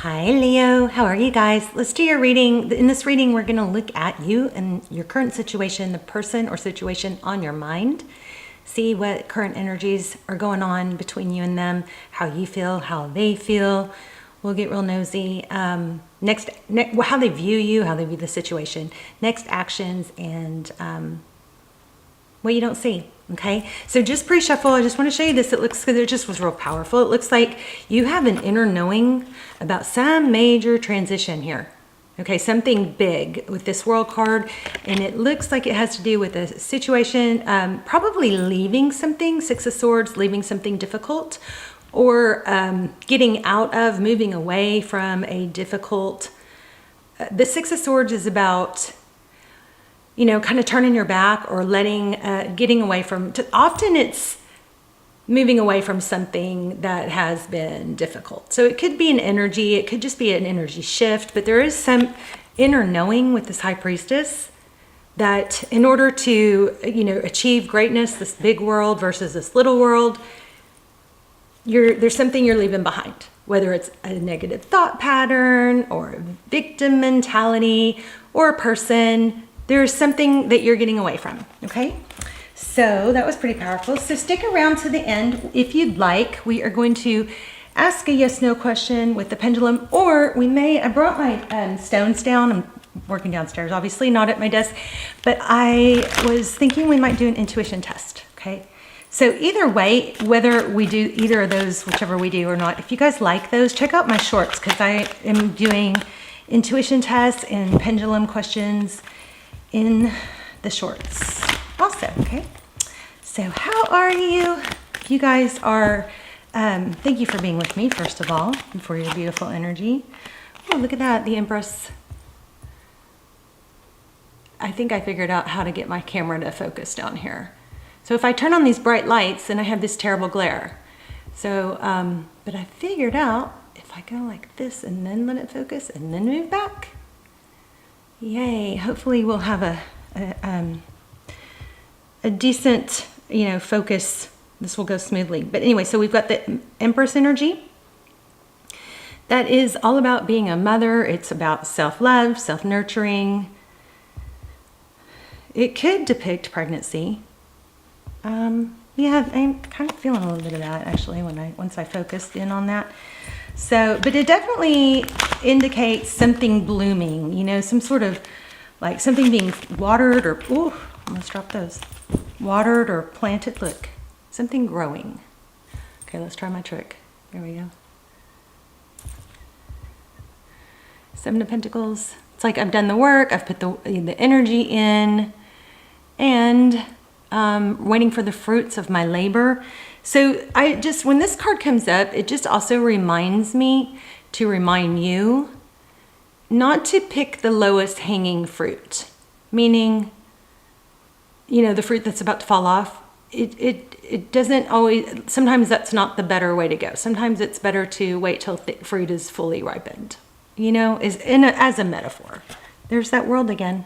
Hi Leo, how are you guys? Let's do your reading. In this reading, we're going to look at you and your current situation, the person or situation on your mind. See what current energies are going on between you and them, how you feel, how they feel. We'll get real nosy. Next, how they view you, how they view the situation. Next actions and what you don't see. Okay, so just pre-shuffle. I just want to show you this. It looks, because it just was real powerful. It looks like you have an inner knowing about some major transition here. Okay, something big with this world card, and it looks like it has to do with a situation, probably leaving something, Six of Swords, leaving something difficult, or getting out of, moving away from a difficult. The Six of Swords is about, you know, kind of turning your back or letting, getting away from, often it's moving away from something that has been difficult. So it could be an energy, it could just be an energy shift, but there is some inner knowing with this High Priestess that in order to, you know, achieve greatness, this big world versus this little world, there's something you're leaving behind, whether it's a negative thought pattern or a victim mentality or a person. There's something that you're getting away from, okay? So that was pretty powerful. So stick around to the end if you'd like. We are going to ask a yes/no question with the pendulum, or we may, I brought my stones down. I'm working downstairs, obviously, not at my desk, but I was thinking we might do an intuition test, okay? So either way, whether we do either of those, whichever we do or not, if you guys like those, check out my shorts, because I am doing intuition tests and pendulum questions in the shorts also, okay? So how are you? You guys are, thank you for being with me, first of all, and for your beautiful energy. Oh, look at that, the Empress. I think I figured out how to get my camera to focus down here. So if I turn on these bright lights, then I have this terrible glare. So, but I figured out if I go like this and then let it focus and then move back, yay, hopefully we'll have a decent, you know, focus. This will go smoothly. But anyway, so we've got the Empress energy. That is all about being a mother. It's about self-love, self-nurturing. It could depict pregnancy. Yeah, I'm kind of feeling a little bit of that actually once I focused in on that. So, but it definitely indicates something blooming, you know, some sort of like something being watered or, ooh, almost dropped those. Watered or planted, look, something growing. Okay, let's try my trick. There we go. Seven of Pentacles. It's like I've done the work, I've put the energy in, and waiting for the fruits of my labor. So I just, when this card comes up, it just also reminds me to remind you not to pick the lowest hanging fruit, meaning, you know, the fruit that's about to fall off. It doesn't always, sometimes that's not the better way to go. Sometimes it's better to wait till fruit is fully ripened, you know, as a metaphor. There's that world again.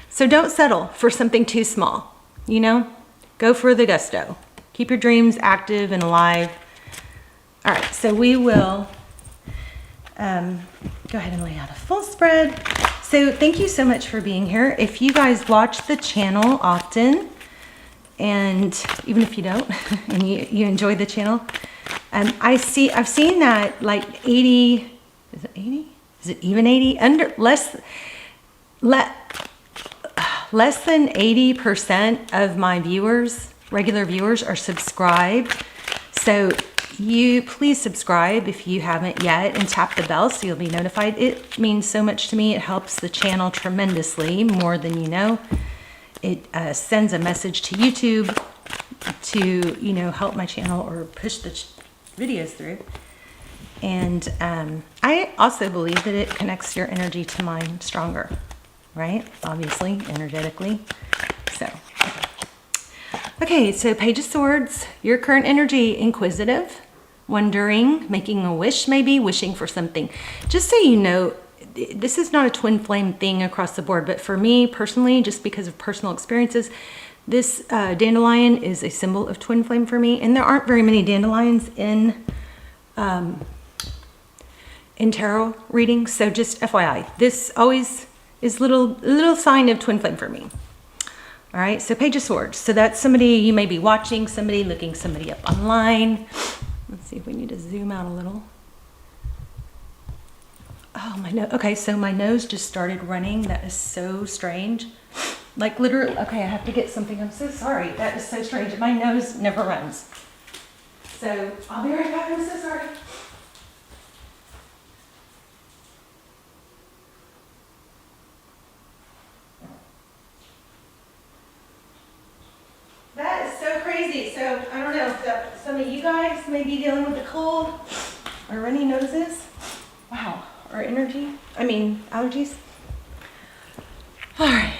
So don't settle for something too small, you know, go for the gusto. Keep your dreams active and alive. All right, so we will go ahead and lay out a full spread. So thank you so much for being here. If you guys watch the channel often, and even if you don't, and you enjoy the channel, I've seen that like 80, is it 80? Is it even 80? Less than 80% of my viewers, regular viewers, are subscribed. So you please subscribe if you haven't yet, and tap the bell so you'll be notified. It means so much to me. It helps the channel tremendously, more than you know. It sends a message to YouTube to, you know, help my channel or push the videos through. And I also believe that it connects your energy to mine stronger, right? Obviously, energetically. So, okay, so Page of Swords, your current energy, inquisitive, wondering, making a wish maybe, wishing for something. Just so you know, this is not a twin flame thing across the board, but for me personally, just because of personal experiences, this dandelion is a symbol of twin flame for me, and there aren't very many dandelions in in tarot readings. So just FYI, this always is little sign of twin flame for me. All right, so Page of Swords. So that's somebody you may be watching, somebody looking somebody up online. Let's see if we need to zoom out a little. Oh, my nose. Okay, so my nose just started running. That is so strange. Like literally, okay, I have to get something. I'm so sorry. That is so strange. My nose never runs. So I'll be right back. I'm so sorry. That is so crazy. So I don't know if some of you guys may be dealing with a cold or runny noses. Wow. Or allergies. All right.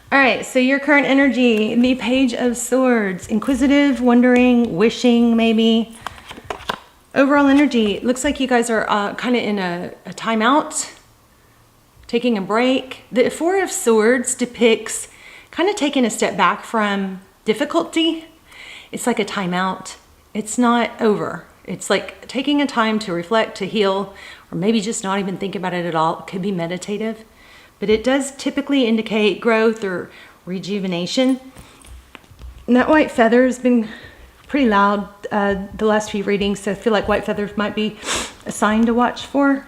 All right, so your current energy, the Page of Swords, inquisitive, wondering, wishing maybe. Overall energy, looks like you guys are kind of in a timeout, taking a break. The Four of Swords depicts kind of taking a step back from difficulty. It's like a timeout. It's not over. It's like taking a time to reflect, to heal, or maybe just not even think about it at all. It could be meditative. But it does typically indicate growth or rejuvenation. And that white feather has been pretty loud the last few readings, so I feel like white feathers might be a sign to watch for.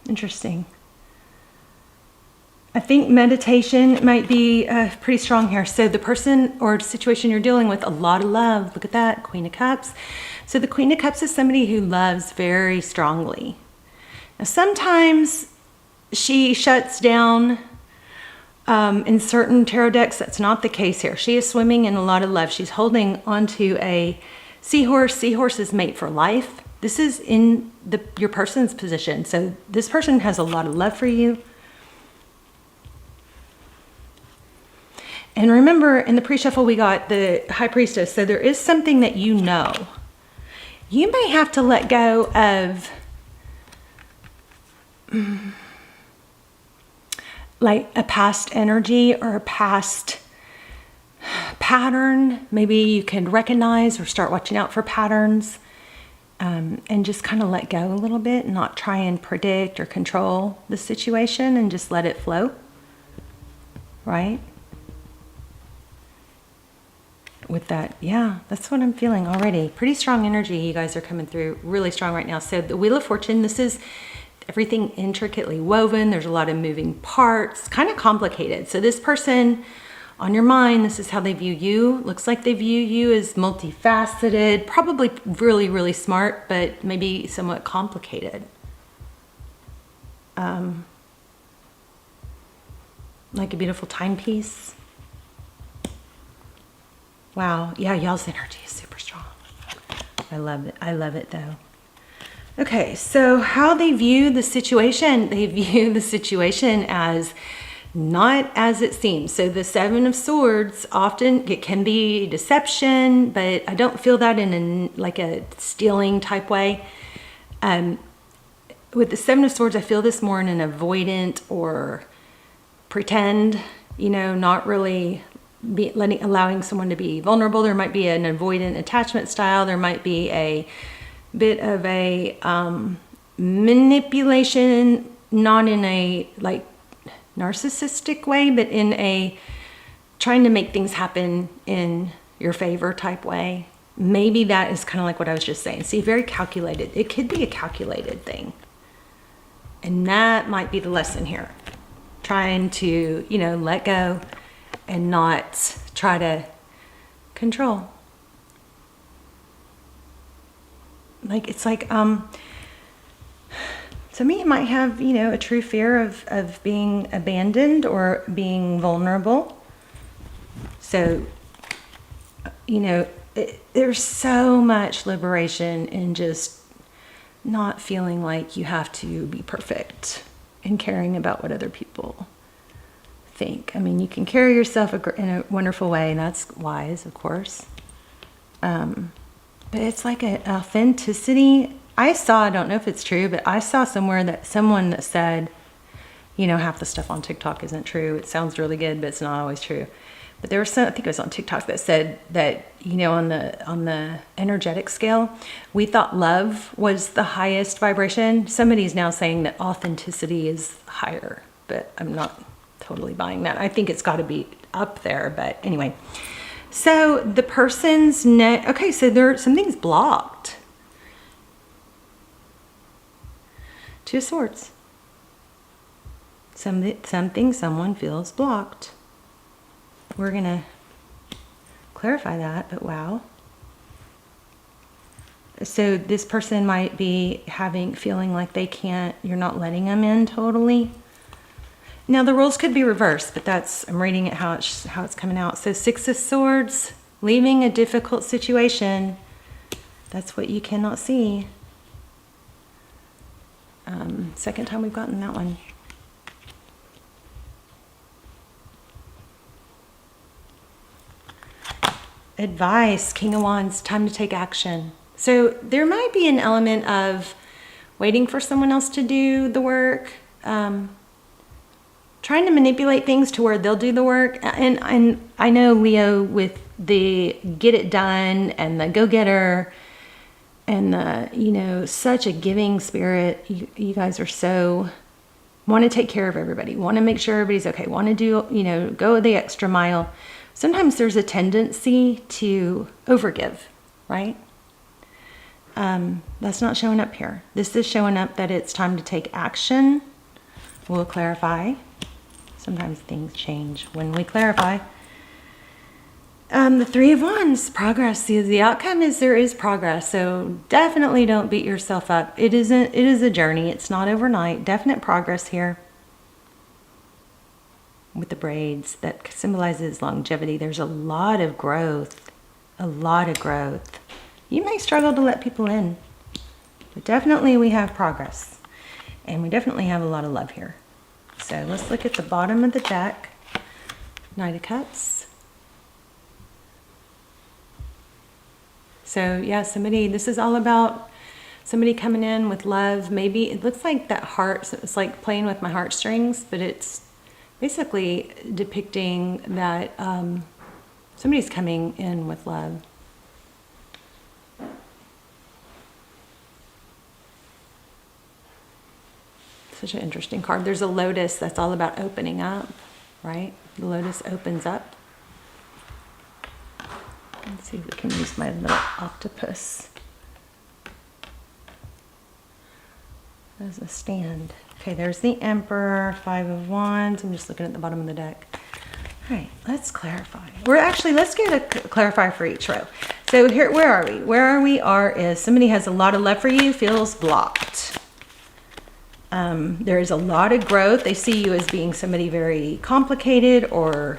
Interesting. I think meditation might be pretty strong here. So the person or situation you're dealing with, a lot of love. Look at that, Queen of Cups. So the Queen of Cups is somebody who loves very strongly. Now, sometimes she shuts down. In certain tarot decks, that's not the case here. She is swimming in a lot of love. She's holding onto a seahorse. Seahorses mate for life. This is in your person's position. So this person has a lot of love for you. And remember, in the pre-shuffle, we got the High Priestess. So there is something that you know. You may have to let go of like a past energy or a past pattern. Maybe you can recognize or start watching out for patterns, and just kind of let go a little bit and not try and predict or control the situation and just let it flow, right? With that, yeah, that's what I'm feeling already. Pretty strong energy you guys are coming through, really strong right now. So the Wheel of Fortune, this is everything intricately woven. There's a lot of moving parts, kind of complicated. So this person on your mind, this is how they view you. Looks like they view you as multifaceted, probably really, really smart, but maybe somewhat complicated. Like a beautiful timepiece. Wow, yeah, y'all's energy is super strong. I love it. I love it though. Okay, so how they view the situation, they view the situation as not as it seems. So the Seven of Swords, often it can be deception, but I don't feel that in like a stealing type way. With the Seven of Swords, I feel this more in an avoidant or pretend, not really allowing someone to be vulnerable. There might be an avoidant attachment style. There might be a bit of a manipulation, not in a like narcissistic way, but in a trying to make things happen in your favor type way. Maybe that is kind of like what I was just saying. See, very calculated. It could be a calculated thing. And that might be the lesson here. Trying to, let go and not try to control. It's like, to me, it might have, a true fear of being abandoned or being vulnerable. So, there's so much liberation in just not feeling like you have to be perfect and caring about what other people think. I mean, you can carry yourself in a wonderful way, and that's wise, of course. But it's like an authenticity. I don't know if it's true, but I saw someone that said, half the stuff on TikTok isn't true. It sounds really good, but it's not always true. But there was some, I think it was on TikTok, that said that, you know, on the energetic scale, we thought love was the highest vibration. Somebody's now saying that authenticity is higher, but I'm not totally buying that. I think it's got to be up there, but anyway. So the person's okay, so something's blocked. Two of Swords. Something someone feels blocked. We're going to clarify that, but wow. So this person might be feeling like they can't, you're not letting them in totally. Now the roles could be reversed, but I'm reading it how it's coming out. So 6 of Swords, leaving a difficult situation. That's what you cannot see. Second time we've gotten that one. Advice, King of Wands, time to take action. So there might be an element of waiting for someone else to do the work, trying to manipulate things to where they'll do the work. And I know Leo, with the get it done and the go-getter and the, you know, such a giving spirit. You guys are want to take care of everybody, want to make sure everybody's okay, want to do, you know, go the extra mile. Sometimes there's a tendency to overgive, right? That's not showing up here. This is showing up that it's time to take action. We'll clarify. Sometimes things change when we clarify. The 3 of Wands, progress. See, the outcome is there is progress. So definitely don't beat yourself up. It is a journey. It's not overnight. Definite progress here. With the braids, that symbolizes longevity. There's a lot of growth. A lot of growth. You may struggle to let people in, but definitely we have progress. And we definitely have a lot of love here. So let's look at the bottom of the deck. Knight of Cups. So yeah, this is all about somebody coming in with love. Maybe it looks like that heart, it's like playing with my heartstrings, but it's basically depicting that somebody's coming in with love. Such an interesting card. There's a lotus that's all about opening up, right? The lotus opens up. Let's see if we can use my little octopus as a stand. Okay, there's the Emperor, 5 of Wands. I'm just looking at the bottom of the deck. All right, let's clarify. Let's get a clarifier for each row. So here, where are we? Where we are is somebody has a lot of love for you, feels blocked. There is a lot of growth. They see you as being somebody very complicated or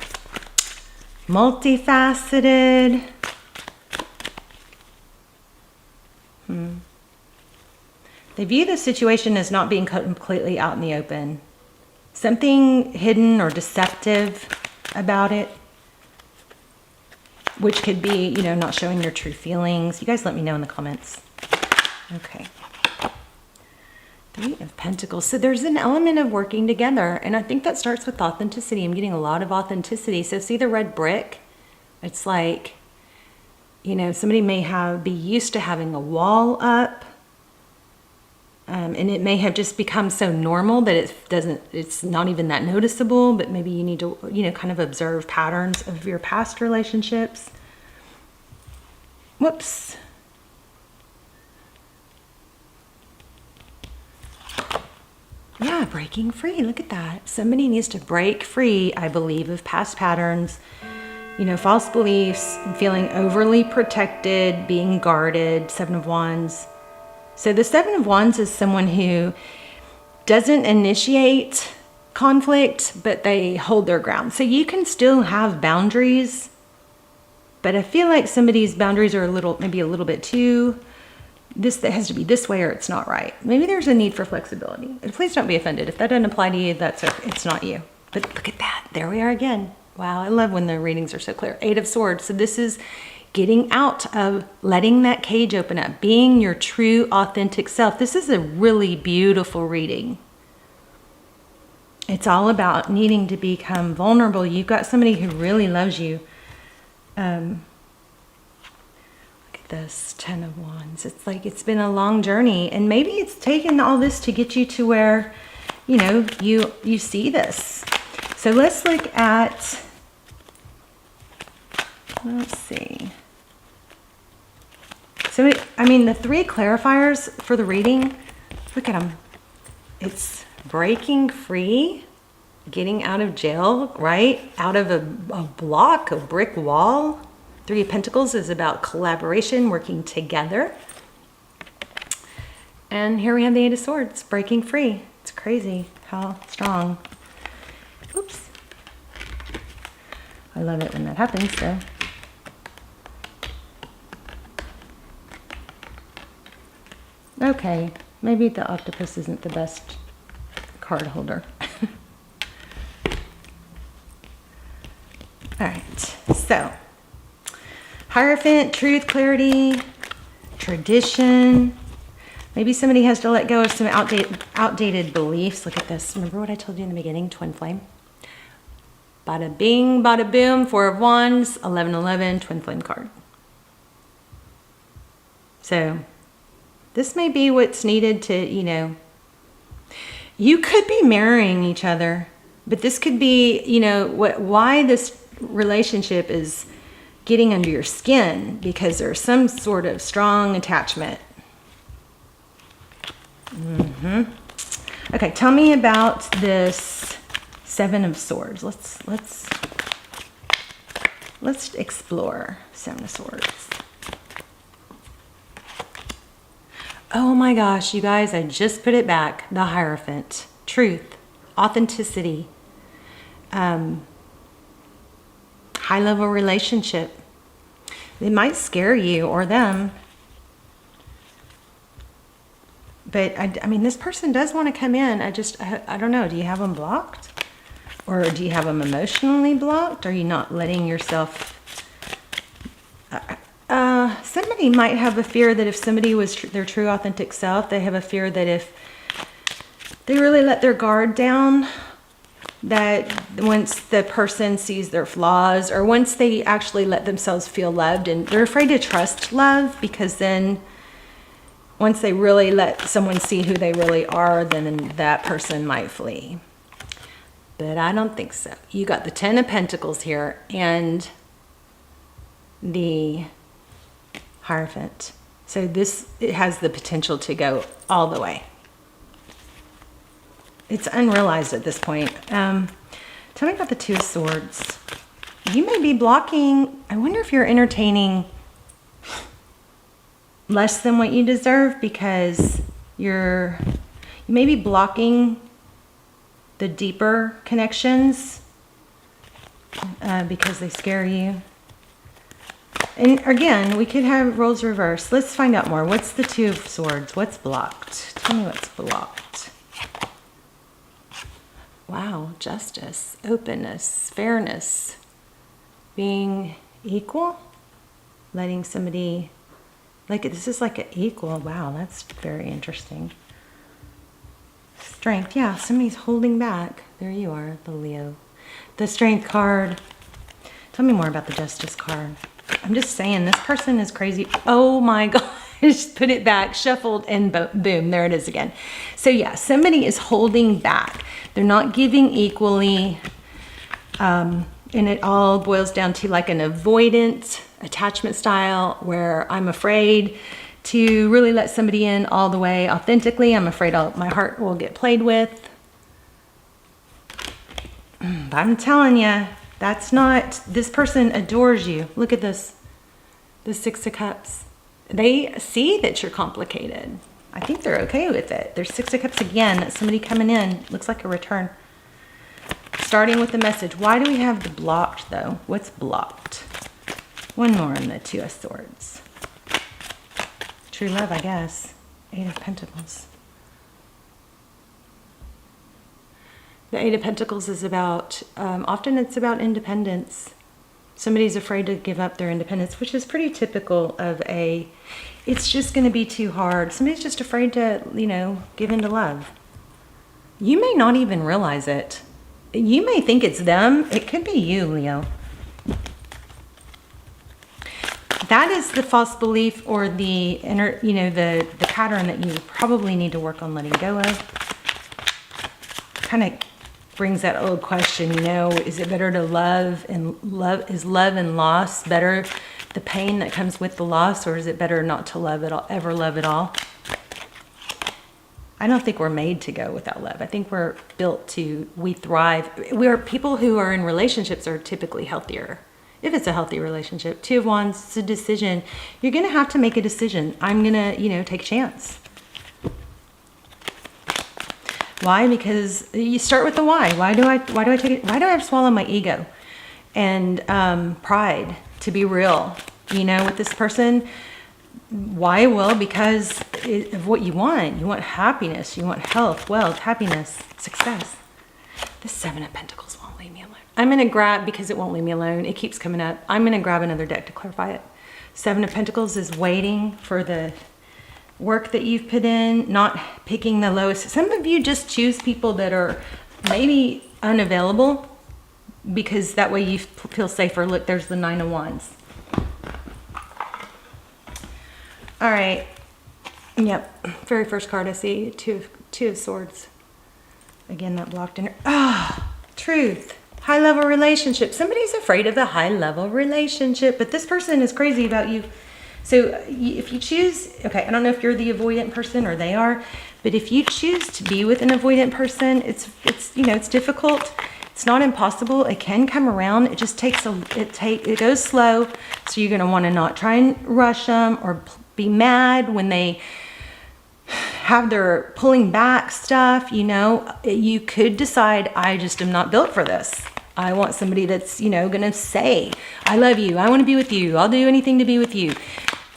multifaceted. They view the situation as not being completely out in the open. Something hidden or deceptive about it, which could be, you know, not showing your true feelings. You guys let me know in the comments. Okay. 3 of Pentacles. So there's an element of working together, and I think that starts with authenticity. I'm getting a lot of authenticity. So see the red brick? It's like, you know, somebody may be used to having a wall up, and it may have just become so normal that it's not even that noticeable, but maybe you need to, you know, kind of observe patterns of your past relationships. Whoops. Yeah, breaking free. Look at that. Somebody needs to break free, I believe, of past patterns, you know, false beliefs, feeling overly protected, being guarded. 7 of Wands. So the 7 of Wands is someone who doesn't initiate conflict, but they hold their ground. So you can still have boundaries, but I feel like somebody's boundaries are maybe a little bit too, that has to be this way or it's not right. Maybe there's a need for flexibility. Please don't be offended. If that doesn't apply to you, it's not you. But look at that. There we are again. Wow, I love when the readings are so clear. 8 of Swords. So this is getting out of letting that cage open up, being your true, authentic self. This is a really beautiful reading. It's all about needing to become vulnerable. You've got somebody who really loves you. Look at this, 10 of Wands. It's like it's been a long journey, and maybe it's taken all this to get you to where, you know, you see this. So let's look at, let's see. So, I mean, the 3 clarifiers for the reading, look at them. It's breaking free, getting out of jail, right? Out of a block, a brick wall. 3 of Pentacles is about collaboration, working together. And here we have the 8 of Swords, breaking free. It's crazy how strong. Oops. I love it when that happens, though. Okay, maybe the octopus isn't the best card holder. All right, so Hierophant, truth, clarity, tradition. Maybe somebody has to let go of some outdated beliefs. Look at this. Remember what I told you in the beginning, twin flame? Bada bing, bada boom, 4 of Wands, 1111, twin flame card. So this may be what's needed to, you know, you could be marrying each other, but this could be, you know, why this relationship is getting under your skin, because there's some sort of strong attachment. Okay, tell me about this 7 of Swords. Let's explore 7 of Swords. Oh my gosh, you guys, I just put it back. The Hierophant. Truth, authenticity, high-level relationship. They might scare you or them. But, I mean, this person does want to come in. I don't know. Do you have them blocked? Or do you have them emotionally blocked? Are you not letting yourself... somebody might have a fear that if somebody was their true authentic self, they have a fear that if they really let their guard down, that once the person sees their flaws, or once they actually let themselves feel loved, and they're afraid to trust love, because then once they really let someone see who they really are, then that person might flee. But I don't think so. You got the 10 of Pentacles here and the Hierophant. So it has the potential to go all the way. It's unrealized at this point. Tell me about the 2 of Swords. You may be blocking. I wonder if you're entertaining less than what you deserve, because you may be blocking the deeper connections because they scare you. And again, we could have roles reversed. Let's find out more. What's the 2 of Swords? What's blocked? Tell me what's blocked. Wow, justice, openness, fairness, being equal, letting somebody, like, this is like an equal. Wow, that's very interesting. Strength, yeah, somebody's holding back. There you are, the Leo. The Strength card. Tell me more about the Justice card. I'm just saying, this person is crazy. Oh my gosh, put it back, shuffled, and boom, there it is again. So yeah, somebody is holding back. They're not giving equally. And it all boils down to like an avoidant attachment style, where I'm afraid to really let somebody in all the way authentically. I'm afraid my heart will get played with. But I'm telling you, that's not, this person adores you. Look at this, the 6 of Cups. They see that you're complicated. I think they're okay with it. There's 6 of Cups again. That's somebody coming in. Looks like a return. Starting with the message. Why do we have the blocked though? What's blocked? One more on the 2 of Swords. True love, I guess. 8 of Pentacles. The 8 of Pentacles is about, often it's about independence. Somebody's afraid to give up their independence, which is pretty typical of it's just going to be too hard. Somebody's just afraid to, you know, give in to love. You may not even realize it. You may think it's them. It could be you, Leo. That is the false belief or the inner, the pattern that you probably need to work on letting go of. Kind of brings that old question, is it better to love is love and loss better, the pain that comes with the loss, or is it better not to love at all, ever love at all? I don't think we're made to go without love. I think we're built to, we thrive. People who are in relationships are typically healthier. If it's a healthy relationship, 2 of Wands, it's a decision. You're going to have to make a decision. I'm going to, take a chance. Why? Because you start with the why. Why do I take it? Why do I have to swallow my ego and pride to be real? With this person. Why? Well, because of what you want. You want happiness. You want health, wealth, happiness, success. The 7 of Pentacles won't leave me alone. I'm going to grab, because it won't leave me alone, it keeps coming up. I'm going to grab another deck to clarify it. 7 of Pentacles is waiting for the work that you've put in, not picking the lowest. Some of you just choose people that are maybe unavailable because that way you feel safer. Look, there's the 9 of Wands. All right. Yep. Very first card I see, two of Swords. Again, that blocked in. Truth. High level relationship. Somebody's afraid of the high level relationship, but this person is crazy about you. So if you choose, okay, I don't know if you're the avoidant person or they are, but if you choose to be with an avoidant person, it's difficult. It's not impossible. It can come around. It just takes it goes slow. So you're going to want to not try and rush them or be mad when they have their pulling back stuff. You could decide, I just am not built for this. I want somebody that's, going to say, I love you. I want to be with you. I'll do anything to be with you.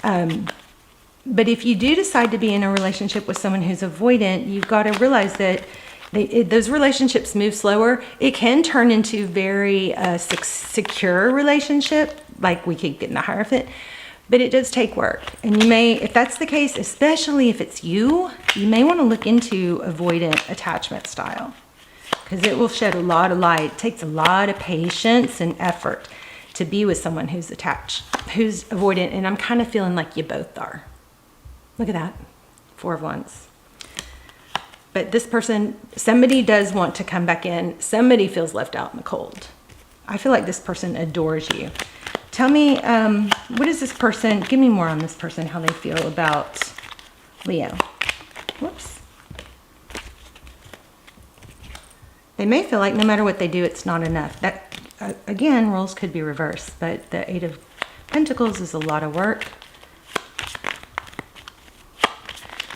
But if you do decide to be in a relationship with someone who's avoidant, you've got to realize that those relationships move slower. It can turn into very secure relationship, like we could get in the Hierophant, but it does take work. And you may, if that's the case, especially if it's you may want to look into avoidant attachment style, because it will shed a lot of light. It takes a lot of patience and effort to be with someone who's attached, who's avoidant, and I'm kind of feeling like you both are. Look at that, 4 of Wands. But this person, somebody does want to come back in. Somebody feels left out in the cold. I feel like this person adores you. Tell me, what is this person, give me more on this person, how they feel about Leo. Whoops. They may feel like no matter what they do, it's not enough. That, again, roles could be reversed, but the 8 of Pentacles is a lot of work.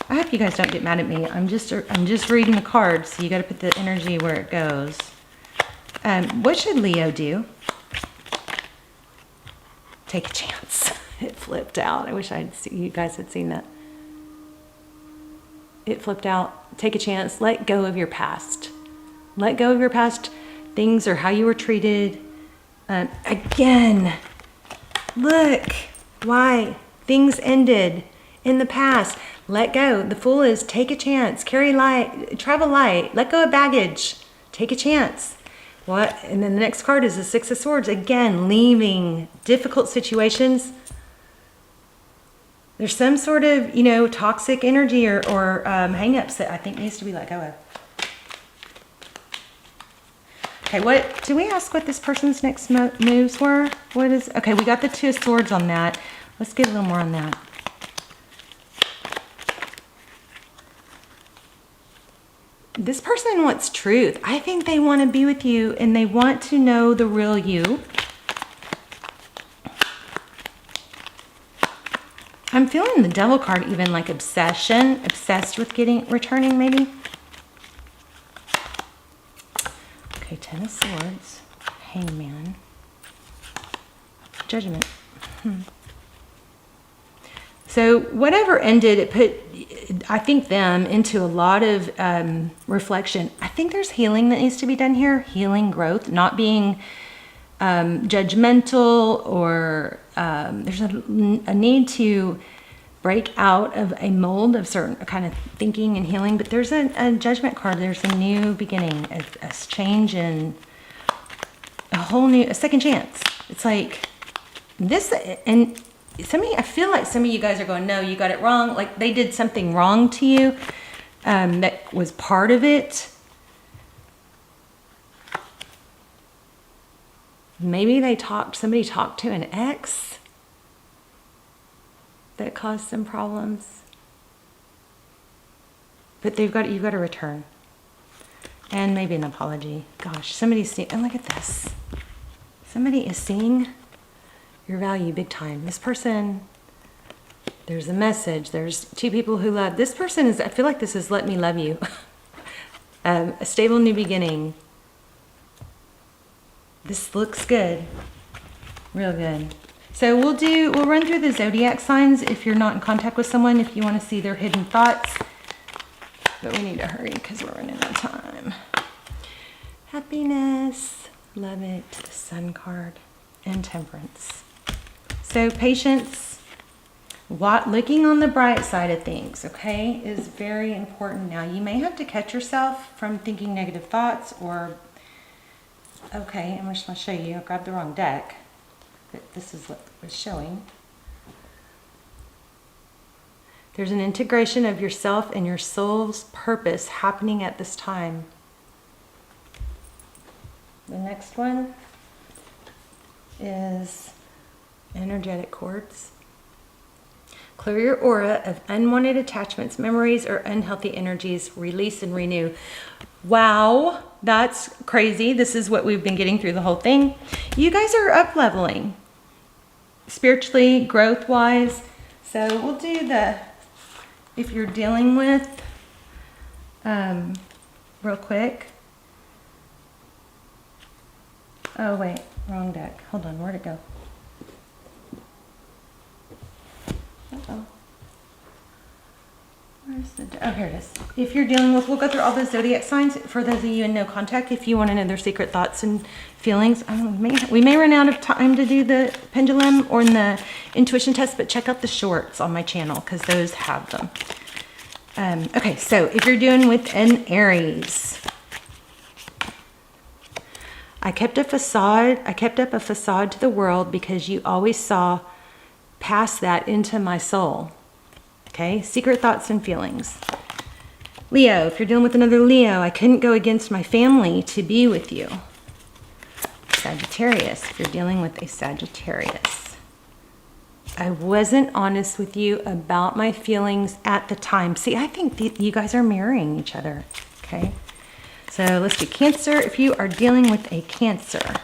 I hope you guys don't get mad at me. I'm just reading the cards, so you got to put the energy where it goes. What should Leo do? Take a chance. It flipped out. I wish you guys had seen that. It flipped out. Take a chance. Let go of your past. Let go of your past things or how you were treated. Again, look why things ended in the past. Let go. The Fool is take a chance. Carry light. Travel light. Let go of baggage. Take a chance. What? And then the next card is the 6 of Swords. Again, leaving difficult situations. There's some sort of, toxic energy or hang-ups that I think needs to be let go of. Okay, do we ask what this person's next moves were? Okay, we got the 2 of Swords on that. Let's get a little more on that. This person wants truth. I think they want to be with you and they want to know the real you. I'm feeling the Devil card even like obsession, obsessed with returning maybe. Okay, 10 of Swords, Hangman, Judgment. So whatever ended, it put, I think, them into a lot of reflection. I think there's healing that needs to be done here. Healing, growth, not being judgmental, or there's a need to break out of a mold of certain kind of thinking and healing. But there's a judgment card. There's a new beginning, a change in a second chance. It's like this, and I feel like some of you guys are going, no, you got it wrong. Like they did something wrong to you that was part of it. Maybe somebody talked to an ex that caused some problems. But you've got to return. And maybe an apology. Gosh, somebody's seeing, and look at this. Somebody is seeing your value big time. This person, there's a message. There's two people who love. This person I feel like this is let me love you. A stable new beginning. This looks good. Real good. So we'll run through the zodiac signs if you're not in contact with someone, if you want to see their hidden thoughts. But we need to hurry because we're running out of time. Happiness, love it, the Sun card, and Temperance. So patience, looking on the bright side of things, okay, is very important. Now, you may have to catch yourself from thinking negative thoughts or, okay, I'm just going to show you. I grabbed the wrong deck, but this is what it's showing. There's an integration of yourself and your soul's purpose happening at this time. The next one is energetic cords. Clear your aura of unwanted attachments, memories, or unhealthy energies. Release and renew. Wow, that's crazy. This is what we've been getting through the whole thing. You guys are up leveling spiritually, growth-wise. So we'll do if you're dealing with, real quick. Oh, wait, wrong deck. Hold on, where'd it go? Uh-oh. Where's the deck? Oh, here it is. If you're dealing with, we'll go through all the zodiac signs for those of you in no contact. If you want to know their secret thoughts and feelings, we may run out of time to do the pendulum or the intuition test, but check out the shorts on my channel because those have them. Okay, so if you're doing with an Aries, I kept up a facade to the world because you always saw past that into my soul. Okay, secret thoughts and feelings. Leo, if you're dealing with another Leo, I couldn't go against my family to be with you. Sagittarius, if you're dealing with a Sagittarius, I wasn't honest with you about my feelings at the time. See, I think you guys are mirroring each other, okay? So let's do Cancer. If you are dealing with a Cancer,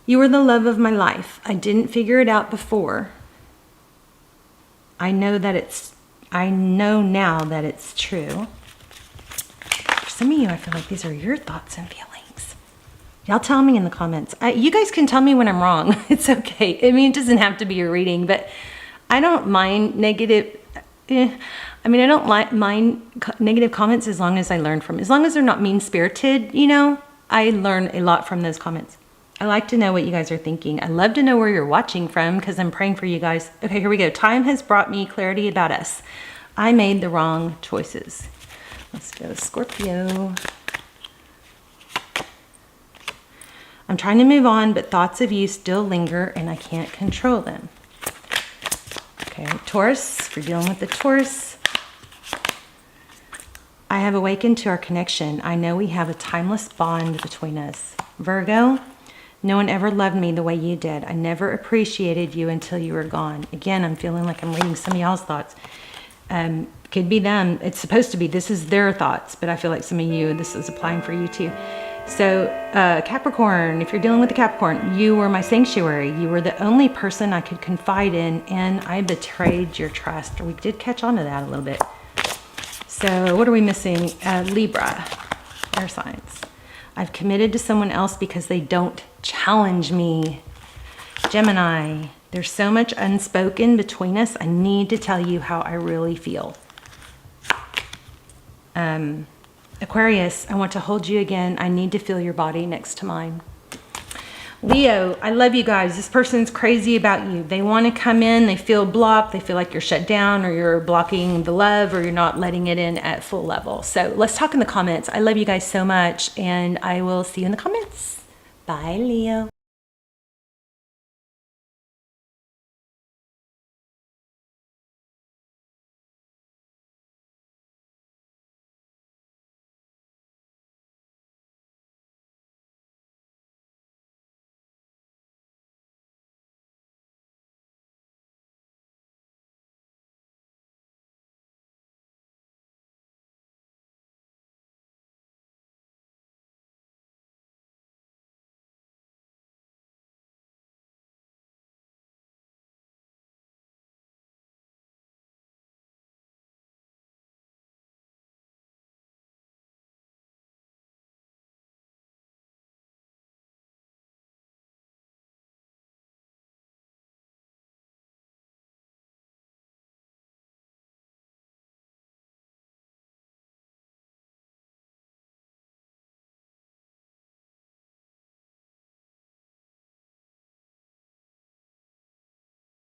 you were the love of my life. I didn't figure it out before. I know now that it's true. For some of you, I feel like these are your thoughts and feelings. Y'all tell me in the comments. You guys can tell me when I'm wrong. It's okay. I mean, it doesn't have to be a reading, but I don't mind negative. I don't mind negative comments as long as I learn from. As long as they're not mean-spirited, I learn a lot from those comments. I like to know what you guys are thinking. I love to know where you're watching from because I'm praying for you guys. Okay, here we go. Time has brought me clarity about us. I made the wrong choices. Let's go Scorpio. I'm trying to move on, but thoughts of you still linger and I can't control them. Okay, Taurus, if you're dealing with the Taurus, I have awakened to our connection. I know we have a timeless bond between us. Virgo, no one ever loved me the way you did. I never appreciated you until you were gone. Again, I'm feeling like I'm reading some of y'all's thoughts. Could be them. It's supposed to be. This is their thoughts, but I feel like some of you, this is applying for you too. So Capricorn, if you're dealing with the Capricorn, you were my sanctuary. You were the only person I could confide in, and I betrayed your trust. We did catch on to that a little bit. So what are we missing? Libra, air signs. I've committed to someone else because they don't challenge me. Gemini, there's so much unspoken between us. I need to tell you how I really feel. Aquarius, I want to hold you again. I need to feel your body next to mine. Leo, I love you guys. This person's crazy about you. They want to come in, they feel blocked, they feel like you're shut down or you're blocking the love or you're not letting it in at full level. So let's talk in the comments. I love you guys so much and I will see you in the comments. Bye, Leo.